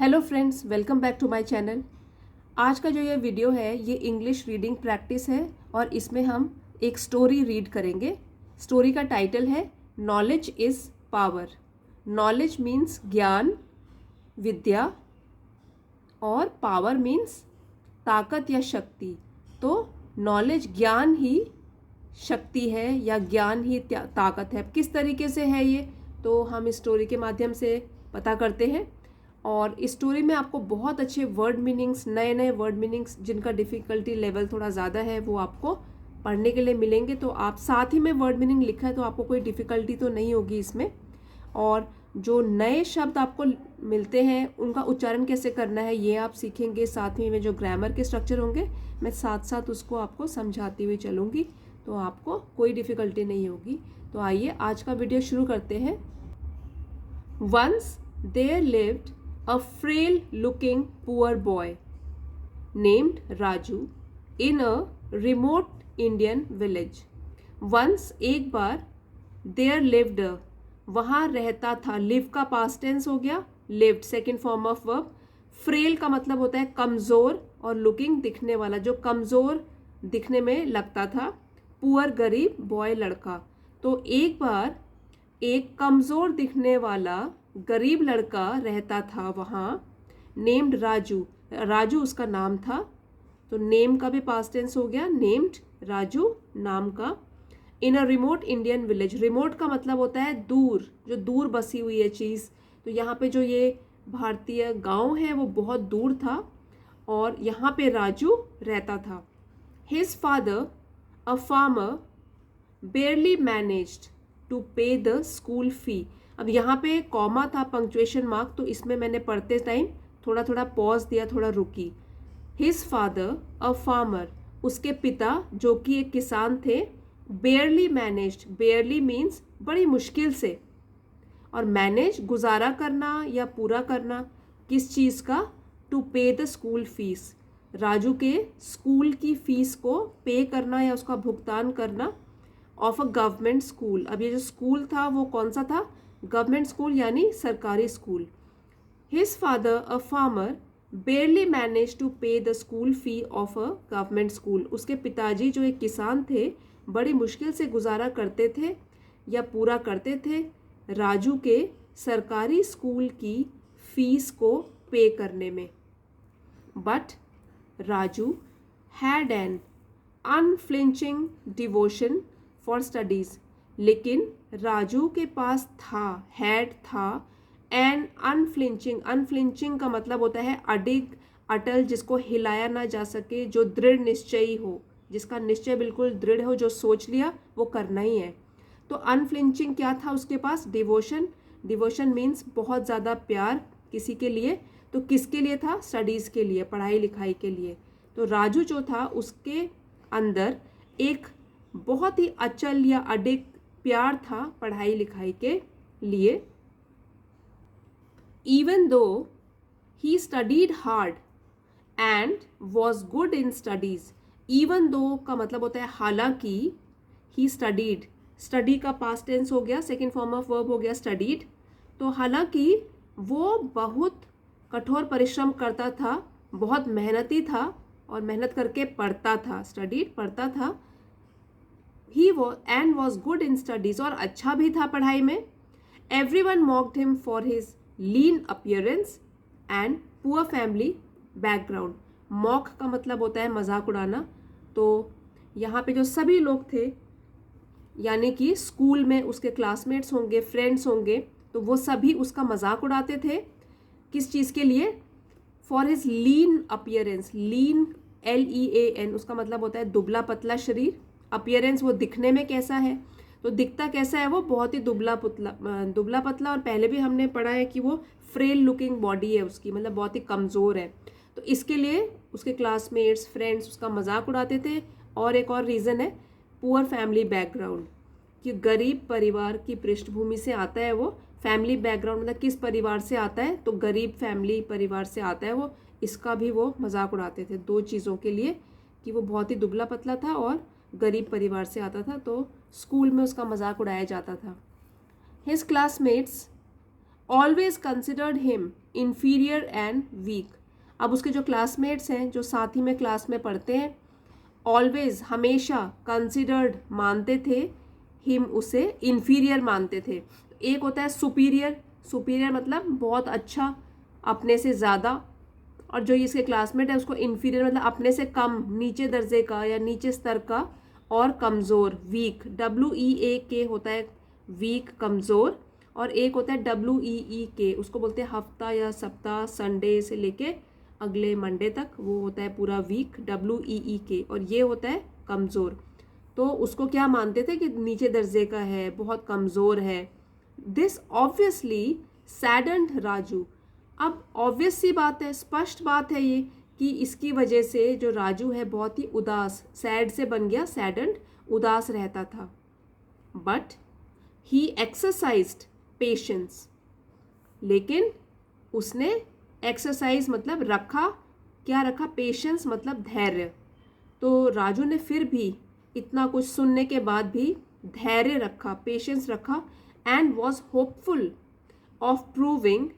Hello friends, welcome back to my channel. आज का जो ये वीडियो है ये इंग्लिश रीडिंग प्रैक्टिस है और इसमें हम एक स्टोरी रीड करेंगे। स्टोरी का टाइटल है knowledge is power. Knowledge means ज्ञान, विद्या, और पावर मीन्स ताकत या शक्ति। तो नॉलेज ज्ञान ही शक्ति है या ज्ञान ही ताकत है। किस तरीके से है ये तो हम इस स्टोरी के माध्यम से पता करते हैं। और इस स्टोरी में आपको बहुत अच्छे वर्ड मीनिंग्स, नए नए वर्ड मीनिंग्स जिनका डिफ़िकल्टी लेवल थोड़ा ज़्यादा है वो आपको पढ़ने के लिए मिलेंगे। तो आप साथ ही में वर्ड मीनिंग लिखा है तो आपको कोई डिफ़िकल्टी तो नहीं होगी इसमें। और जो नए शब्द आपको मिलते हैं उनका उच्चारण कैसे करना है ये आप सीखेंगे। साथ ही में जो ग्रामर के स्ट्रक्चर होंगे मैं साथ साथ उसको आपको समझाती हुई चलूँगी, तो आपको कोई डिफ़िकल्टी नहीं होगी। तो आइए आज का वीडियो शुरू करते हैं। Once there lived a frail looking poor boy named Raju in a remote Indian village. Once एक बार there lived a, वहाँ रहता था। live का past tense हो गया, lived second form of verb। frail का मतलब होता है कमज़ोर और looking दिखने वाला, जो कमज़ोर दिखने में लगता था। poor गरीब, boy लड़का। तो एक बार एक कमज़ोर दिखने वाला गरीब लड़का रहता था वहाँ, नेम्ड राजू। राजू उसका नाम था, तो नेम का भी पास्ट टेंस हो गया, नेम्ड राजू नाम का। In a remote Indian village. Remote का मतलब होता है दूर, जो दूर बसी हुई है चीज़। तो यहाँ पे जो ये भारतीय गांव है वो बहुत दूर था और यहाँ पे राजू रहता था। His father a farmer barely managed to pay the school fee. अब यहाँ पे कॉमा था, पंक्चुएशन मार्क, तो इसमें मैंने पढ़ते टाइम थोड़ा थोड़ा पॉज दिया, थोड़ा रुकी। हिज फादर अ फार्मर, उसके पिता जो कि एक किसान थे। बेयरली मैनेज्ड, बेयरली मीन्स बड़ी मुश्किल से, और मैनेज गुजारा करना या पूरा करना। किस चीज़ का? To pay the school fees, Raju के स्कूल की फीस को पे करना या उसका भुगतान करना। ऑफ अ गवर्नमेंट स्कूल, अब ये जो स्कूल था वो कौन सा था? गवर्नमेंट स्कूल यानी सरकारी school. His father a farmer barely manage to pay the school fee of a government school. उसके पिताजी जो एक किसान थे बड़ी मुश्किल से गुजारा करते थे या पूरा करते थे राजू के सरकारी स्कूल की फीस को पे करने में। But Raju had an unflinching devotion for studies, लेकिन राजू के पास था, हैड था, एन अनफ्लिंचिंग। अनफ्लिंचिंग का मतलब होता है अडिग, अटल, जिसको हिलाया ना जा सके, जो दृढ़ निश्चयी हो, जिसका निश्चय बिल्कुल दृढ़ हो, जो सोच लिया वो करना ही है। तो अनफ्लिंचिंग क्या था उसके पास? डिवोशन। डिवोशन मीन्स बहुत ज़्यादा प्यार किसी के लिए। तो किसके लिए था? स्टडीज़ के लिए, पढ़ाई लिखाई के लिए। तो राजू जो था उसके अंदर एक बहुत ही अचल या अडिग प्यार था पढ़ाई लिखाई के लिए। Even though he studied hard and was good in studies. Even though का मतलब होता है हालांकि। ही स्टडीड, स्टडी का पास्ट टेंस हो गया, सेकेंड फॉर्म ऑफ वर्ब हो गया स्टडीड। तो हालांकि वो बहुत कठोर परिश्रम करता था, बहुत मेहनती था और मेहनत करके पढ़ता था। स्टडीड पढ़ता था। He and was good in studies, और अच्छा भी था पढ़ाई में। Everyone mocked him for his lean appearance and poor family background. Mock का मतलब होता है मजाक उड़ाना। तो यहाँ पे जो सभी लोग थे यानी कि स्कूल में उसके क्लासमेट्स होंगे, फ्रेंड्स होंगे, तो वो सभी उसका मजाक उड़ाते थे। किस चीज़ के लिए? For his lean appearance. Lean, LEAN, उसका मतलब होता है दुबला पतला शरीर। अपीयरेंस वो दिखने में कैसा है, तो दिखता कैसा है वो? बहुत ही दुबला पतला। और पहले भी हमने पढ़ा है कि वो फ्रेल लुकिंग बॉडी है उसकी, मतलब बहुत ही कमज़ोर है। तो इसके लिए उसके क्लासमेट्स, फ्रेंड्स उसका मजाक उड़ाते थे। और एक और रीज़न है पुअर फैमिली बैकग्राउंड, कि गरीब परिवार की पृष्ठभूमि से आता है वो। फैमिली बैकग्राउंड मतलब किस परिवार से आता है? तो गरीब फैमिली परिवार से आता है वो। इसका भी वो मजाक उड़ाते थे, दो चीज़ों के लिए, कि वो बहुत ही दुबला पतला था और गरीब परिवार से आता था, तो स्कूल में उसका मजाक उड़ाया जाता था। His classmates always considered him inferior and weak. अब उसके जो क्लासमेट्स हैं, जो साथ ही में क्लास में पढ़ते हैं, ऑलवेज हमेशा, कंसिडर्ड मानते थे, हिम उसे इन्फीरियर मानते थे। एक होता है सुपीरियर, सुपीरियर मतलब बहुत अच्छा, अपने से ज़्यादा, और जो इसके क्लासमेट है उसको इन्फीरियर मतलब अपने से कम, नीचे दर्जे का या नीचे स्तर का, और कमज़ोर, वीक, WEAK होता है वीक, कमज़ोर, और एक होता है WEEK, उसको बोलते हैं हफ्ता या सप्ताह, संडे से लेके अगले मंडे तक, वो होता है पूरा वीक, WEEK, और ये होता है कमज़ोर। तो उसको क्या मानते थे कि नीचे दर्जे का है, बहुत कमज़ोर है। This obviously saddened Raju. अब ऑब्वियस सी बात है, स्पष्ट बात है ये, कि इसकी वजह से जो राजू है बहुत ही उदास, सैड से बन गया सैडन्ड, उदास रहता था। बट ही एक्सरसाइज्ड पेशेंस, लेकिन उसने एक्सरसाइज मतलब रखा, क्या रखा, पेशेंस मतलब धैर्य। तो राजू ने फिर भी इतना कुछ सुनने के बाद भी धैर्य रखा, पेशेंस रखा, and was hopeful of proving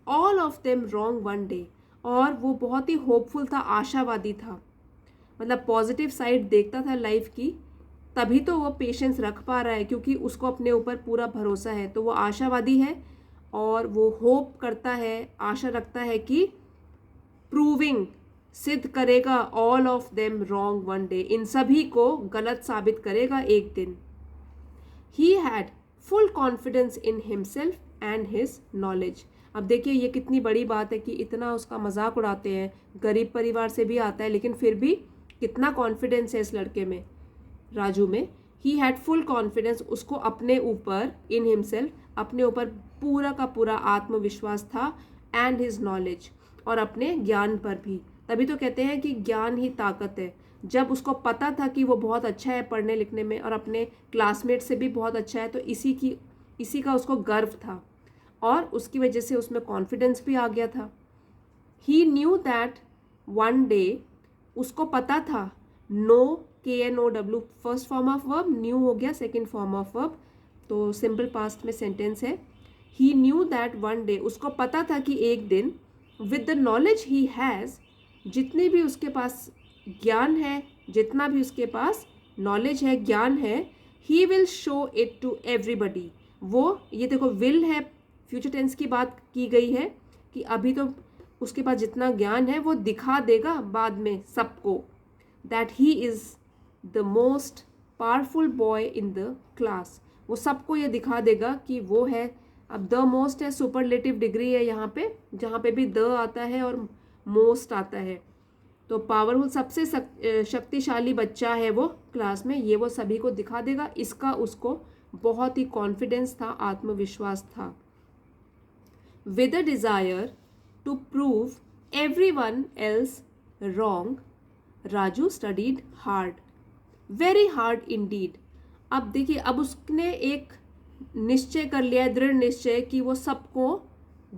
all of them wrong one day. और वो बहुत ही होपफुल था, आशावादी था, मतलब पॉजिटिव साइड देखता था लाइफ की, तभी तो वो पेशेंस रख पा रहा है, क्योंकि उसको अपने ऊपर पूरा भरोसा है। तो वो आशावादी है और वो होप करता है, आशा रखता है कि प्रूविंग, सिद्ध करेगा, all of them wrong one day, इन सभी को गलत साबित करेगा एक दिन। He had full confidence in himself and his knowledge. अब देखिए ये कितनी बड़ी बात है कि इतना उसका मजाक उड़ाते हैं, गरीब परिवार से भी आता है, लेकिन फिर भी कितना कॉन्फिडेंस है इस लड़के में, राजू में। ही हैड फुल कॉन्फिडेंस, उसको अपने ऊपर, इन हिमसेल्फ, अपने ऊपर पूरा का पूरा आत्मविश्वास था, एंड हिज नॉलेज, और अपने ज्ञान पर भी। तभी तो कहते हैं कि ज्ञान ही ताकत है। जब उसको पता था कि वो बहुत अच्छा है पढ़ने लिखने में और अपने क्लासमेट से भी बहुत अच्छा है, तो इसी का उसको गर्व था, और उसकी वजह से उसमें कॉन्फिडेंस भी आ गया था। He knew that one day, उसको पता था, know, KNOW first form of verb, knew हो गया सेकेंड फॉर्म ऑफ वर्ब, तो सिंपल पास्ट में सेंटेंस है। He knew that one day, उसको पता था कि एक दिन, with the knowledge he has, जितने भी उसके पास ज्ञान है, जितना भी उसके पास नॉलेज है, ज्ञान है, he will show it to everybody. वो, ये देखो विल है, फ्यूचर टेंस की बात की गई है कि अभी तो उसके पास जितना ज्ञान है वो दिखा देगा बाद में सबको, that he is the most powerful boy in the class. वो सबको ये दिखा देगा कि वो है, अब द मोस्ट है, सुपरलेटिव डिग्री है यहाँ पे, जहाँ पे भी द आता है और मोस्ट आता है, तो पावरफुल, सबसे शक्तिशाली बच्चा है वो क्लास में, ये वो सभी को दिखा देगा। इसका उसको बहुत ही कॉन्फिडेंस था, आत्मविश्वास था। With a desire to prove everyone else wrong, Raju studied hard, very hard indeed. अब देखिए, अब उसने एक निश्चय कर लिया है, दृढ़ निश्चय, कि वो सबको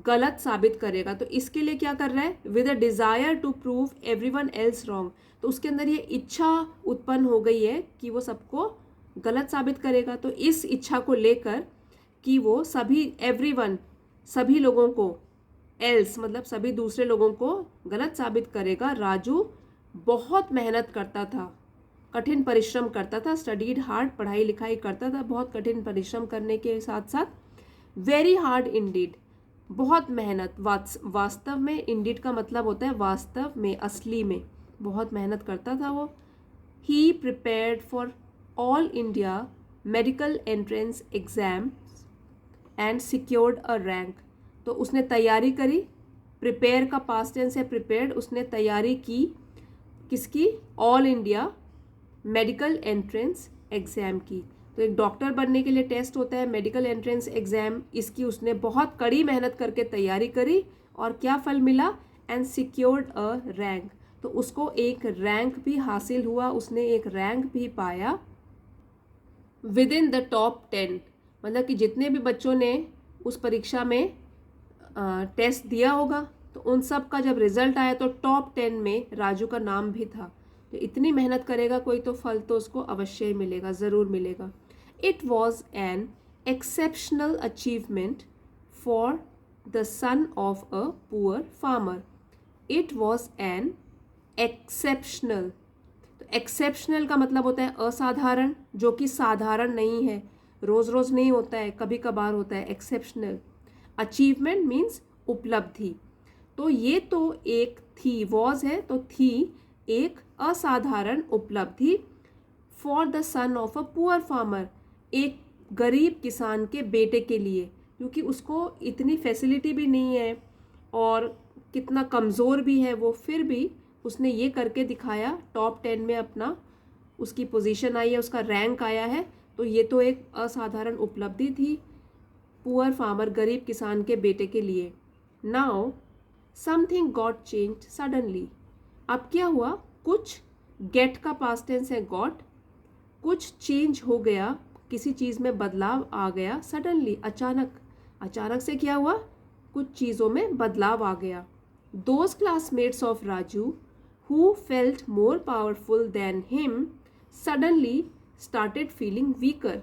गलत साबित करेगा। तो इसके लिए क्या कर रहा है, with a desire to prove everyone else wrong, तो उसके अंदर ये इच्छा उत्पन्न हो गई है कि वो सबको गलत साबित करेगा। तो इस इच्छा को लेकर कि वो सभी, एवरीवन, सभी लोगों को, एल्स मतलब सभी दूसरे लोगों को गलत साबित करेगा, राजू बहुत मेहनत करता था, कठिन परिश्रम करता था, स्टडीड हार्ड, पढ़ाई लिखाई करता था, बहुत कठिन परिश्रम करने के साथ साथ वेरी हार्ड इंडीड, बहुत मेहनत, वास्तव में, इंडीड का मतलब होता है वास्तव में, असली में, बहुत मेहनत करता था वो। He prepared for all India medical entrance exam and secured a rank. तो उसने तैयारी करी, प्रिपेयर का पास्ट टेंस है प्रिपेयर्ड, उसने तैयारी की किसकी, all India medical entrance exam की। तो एक डॉक्टर बनने के लिए टेस्ट होता है मेडिकल एंट्रेंस एग्ज़ाम, इसकी उसने बहुत कड़ी मेहनत करके तैयारी करी, और क्या फल मिला, एंड सिक्योर्ड अ रैंक, तो उसको एक रैंक भी हासिल हुआ, उसने एक रैंक भी पाया। विद इन द टॉप 10, मतलब कि जितने भी बच्चों ने उस परीक्षा में टेस्ट दिया होगा, तो उन सब का जब रिजल्ट आया तो टॉप 10 में राजू का नाम भी था। तो इतनी मेहनत करेगा कोई तो फल तो उसको अवश्य ही मिलेगा, ज़रूर मिलेगा। It was an exceptional achievement for the son of a poor farmer. It was an exceptional. तो एक्सेप्शनल का मतलब होता है असाधारण, जो कि साधारण नहीं है, रोज रोज नहीं होता है, कभी कभार होता है. एक्सेप्शनल. अचीवमेंट मीन्स उपलब्धि. तो ये तो एक थी, वॉज है तो थी, एक असाधारण उपलब्धि for the son of a poor farmer, एक गरीब किसान के बेटे के लिए, क्योंकि उसको इतनी फैसिलिटी भी नहीं है और कितना कमज़ोर भी है वो, फिर भी उसने ये करके दिखाया. टॉप 10 में अपना उसकी पोजीशन आई है, उसका रैंक आया है. तो ये तो एक असाधारण उपलब्धि थी पुअर फार्मर, गरीब किसान के बेटे के लिए. Now something got change suddenly. अब क्या हुआ? कुछ, गेट का पास्ट टेंस है गॉट, कुछ चेंज हो गया, किसी चीज़ में बदलाव आ गया. सडनली, अचानक. अचानक से क्या हुआ? कुछ चीज़ों में बदलाव आ गया. Those classmates of Raju who felt more powerful than him suddenly started feeling weaker.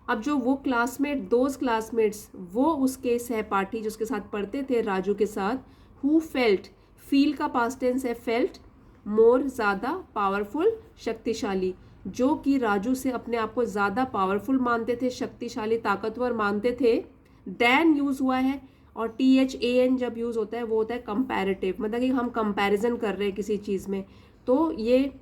अब जो वो क्लासमेट, दोज क्लासमेट्स, वो उसके सहपाठी जो उसके साथ पढ़ते थे राजू के साथ, who felt, फील का पास्ट टेंस है फेल्ट, मोर ज़्यादा, पावरफुल शक्तिशाली, जो कि राजू से अपने आप को ज़्यादा पावरफुल मानते थे, शक्तिशाली, ताकतवर मानते थे. देन यूज़ हुआ है, और THAN जब यूज़ होता है वो होता है कंपैरेटिव, मतलब कि हम कंपैरिजन कर रहे हैं किसी चीज़ में. तो ये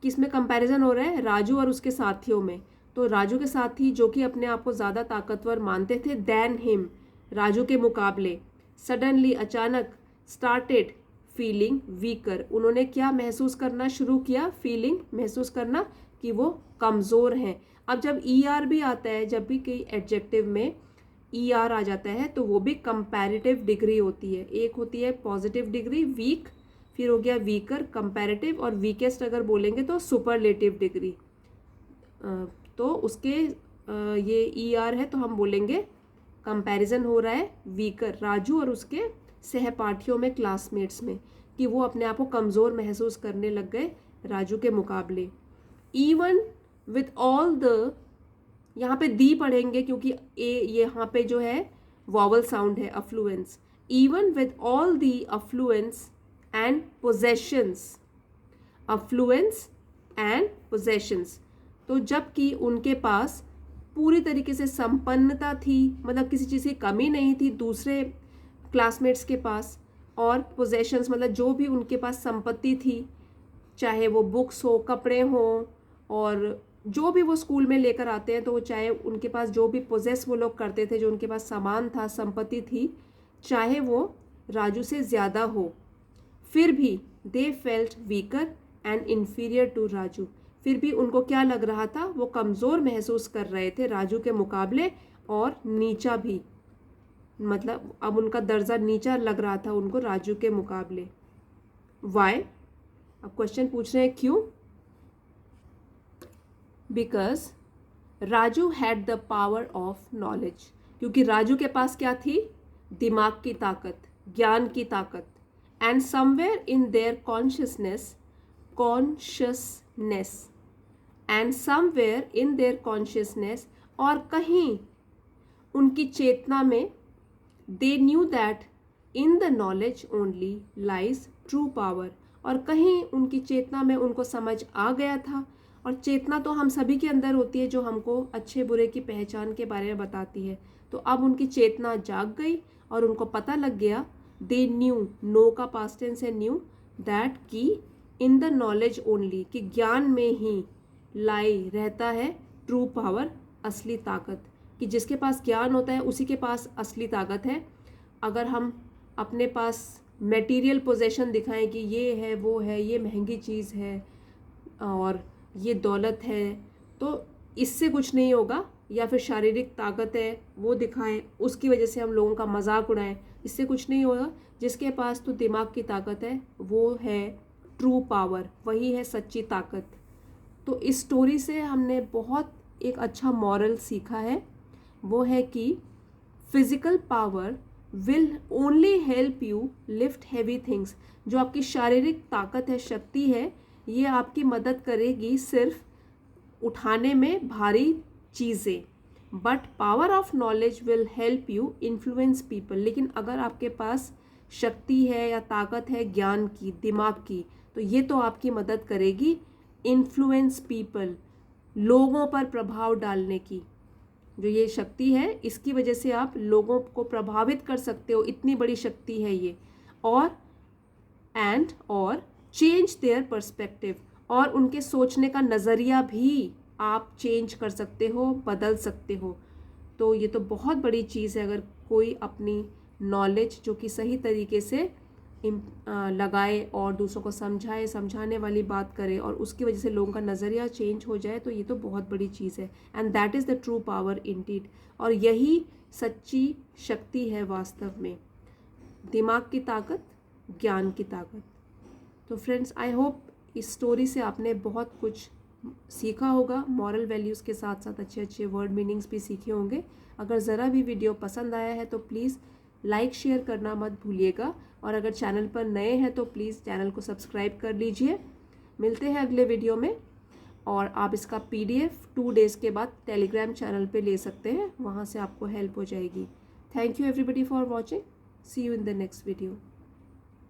किस में कंपैरिजन हो रहा है? राजू और उसके साथियों में. तो राजू के साथी जो कि अपने आप को ज़्यादा ताकतवर मानते थे, देन हिम, राजू के मुकाबले. सडनली, अचानक, स्टार्टेड फीलिंग वीकर, उन्होंने क्या महसूस करना शुरू किया? फीलिंग, महसूस करना कि वो कमज़ोर हैं. अब जब ER भी आता है, जब भी कई एडजेक्टिव में ER आ जाता है तो वो भी कंपैरेटिव डिग्री होती है. एक होती है पॉजिटिव डिग्री वीक, फिर हो गया वीकर, कंपैरेटिव, और वीकेस्ट अगर बोलेंगे तो सुपरलेटिव डिग्री. तो उसके ये ER है तो हम बोलेंगे कंपैरिजन हो रहा है वीकर, राजू और उसके सहपाठियों में, क्लासमेट्स में, कि वो अपने आप को कमज़ोर महसूस करने लग गए राजू के मुकाबले. इवन विथ ऑल द, यहाँ पे दी पढ़ेंगे क्योंकि यहाँ पे जो है वॉवल साउंड है, affluence. Even with all the affluence and possessions, affluence and possessions, तो जबकि उनके पास पूरी तरीके से संपन्नता थी, मतलब किसी चीज़ की कमी नहीं थी दूसरे क्लासमेट्स के पास, और पोजेशंस मतलब जो भी उनके पास संपत्ति थी, चाहे वो बुक्स हो, कपड़े हों, और जो भी वो स्कूल में लेकर आते हैं, तो वो चाहे उनके पास जो भी पोजेस वो लोग करते थे, जो उनके पास सामान था, संपत्ति थी, चाहे वो राजू से ज़्यादा हो, फिर भी they felt weaker and inferior to Raju. फिर भी उनको क्या लग रहा था? वो कमज़ोर महसूस कर रहे थे राजू के मुकाबले, और नीचा भी, मतलब अब उनका दर्जा नीचा लग रहा था उनको राजू के मुकाबले. वाई? अब क्वेश्चन पूछ रहे हैं क्यों? Because Raju had the power of knowledge, क्योंकि राजू के पास क्या थी? दिमाग की ताकत, ज्ञान की ताकत. And somewhere in their consciousness, and somewhere in their consciousness, और कहीं उनकी चेतना में, they knew that in the knowledge only lies true power, और कहीं उनकी चेतना में उनको समझ आ गया था, और चेतना तो हम सभी के अंदर होती है जो हमको अच्छे बुरे की पहचान के बारे में बताती है. तो अब उनकी चेतना जाग गई और उनको पता लग गया, दे न्यू, नो का पास्ट टेंस है न्यू, दैट की इन द नॉलेज ओनली, कि ज्ञान में ही लाई रहता है ट्रू पावर, असली ताकत, कि जिसके पास ज्ञान होता है उसी के पास असली ताकत है. अगर हम अपने पास मटेरियल पोजेशन दिखाएं कि ये है, वो है, ये महंगी चीज़ है और ये दौलत है, तो इससे कुछ नहीं होगा. या फिर शारीरिक ताकत है वो दिखाएं, उसकी वजह से हम लोगों का मजाक उड़ाएं, इससे कुछ नहीं होगा. जिसके पास तो दिमाग की ताकत है वो है ट्रू पावर, वही है सच्ची ताकत. तो इस स्टोरी से हमने बहुत एक अच्छा मॉरल सीखा है, वो है कि physical power will only help you lift heavy things. जो आपकी शारीरिक ताकत है, शक्ति है, ये आपकी मदद करेगी सिर्फ उठाने में भारी चीज़ें, but power of knowledge will help you influence people. लेकिन अगर आपके पास शक्ति है या ताकत है ज्ञान की, दिमाग की, तो ये तो आपकी मदद करेगी इन्फ्लुएंस पीपल, लोगों पर प्रभाव डालने की। जो ये शक्ति है इसकी वजह से आप लोगों को प्रभावित कर सकते हो, इतनी बड़ी शक्ति है ये। और चेंज देयर पर्सपेक्टिव, और उनके सोचने का नज़रिया भी आप चेंज कर सकते हो, बदल सकते हो। तो ये तो बहुत बड़ी चीज़ है अगर कोई अपनी नॉलेज जो कि सही तरीके से लगाए और दूसरों को समझाए, समझाने वाली बात करे और उसकी वजह से लोगों का नज़रिया चेंज हो जाए, तो ये तो बहुत बड़ी चीज़ है। And that is the true power Indeed. और यही सच्ची शक्ति है वास्तव में, दिमाग की ताकत, ज्ञान की ताकत। तो फ्रेंड्स, आई होप इस स्टोरी से आपने बहुत कुछ सीखा होगा, मॉरल वैल्यूज़ के साथ साथ अच्छे अच्छे वर्ड मीनिंग्स भी सीखे होंगे। अगर ज़रा भी वीडियो पसंद आया है तो प्लीज़ लाइक शेयर करना मत भूलिएगा, और अगर चैनल पर नए हैं तो प्लीज़ चैनल को सब्सक्राइब कर लीजिए। मिलते हैं अगले वीडियो में, और आप इसका PDF 2 डेज़ के बाद टेलीग्राम चैनल पे ले सकते हैं, वहाँ से आपको हेल्प हो जाएगी। Thank you everybody for watching. See you in the next video.